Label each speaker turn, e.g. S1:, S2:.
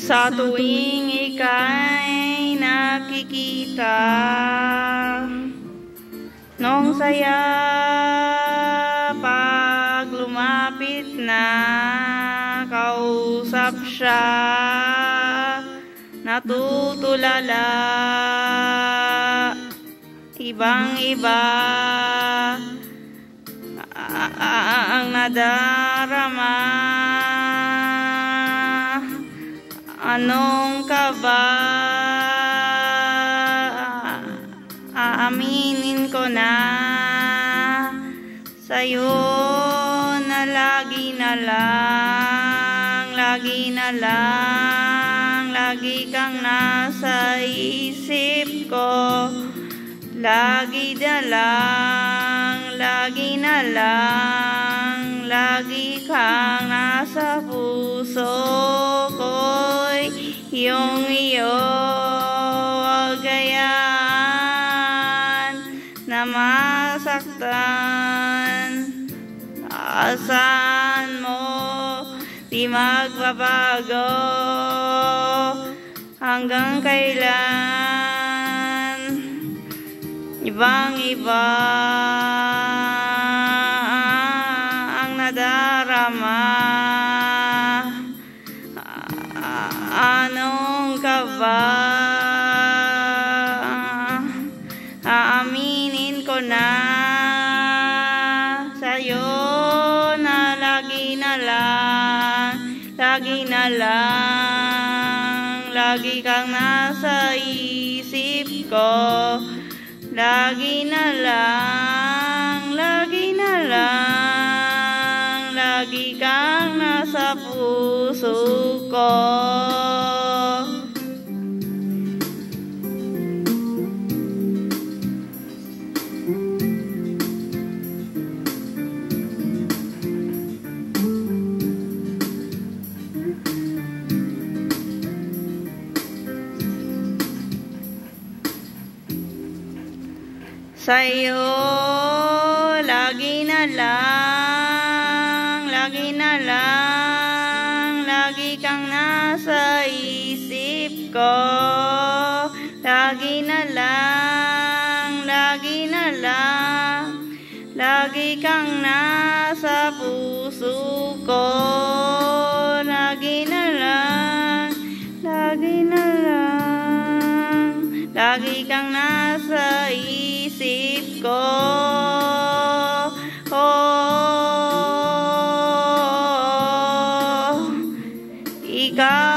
S1: Sa tuwing ika'y nakikita, nung saya pag lumapit na, kausap siya, natutulala, ibang-iba ang nadarama. Anong ka ba? Aaminin ko na sa'yo na lagi na lang, lagi kang nasa isip ko, lagi na lang, lagi kang nasa puso ko'y iyong-iyo. Huwag gayaan na masaktan, asahan mo di magbabago hanggang kailan. Ibang-iba ang nadarama. Anong ka ba? Aaminin ko na sa'yo na lagi na lang, lagi kang nasa isip ko, lagi na lang, lagi kang nasa puso ko. Sa'yo lagi na lang, lagi kang nasa isip ko, lagi na lang, lagi kang nasa puso ko, lagi na lang, lagi kang nasa isip ko. Ikaw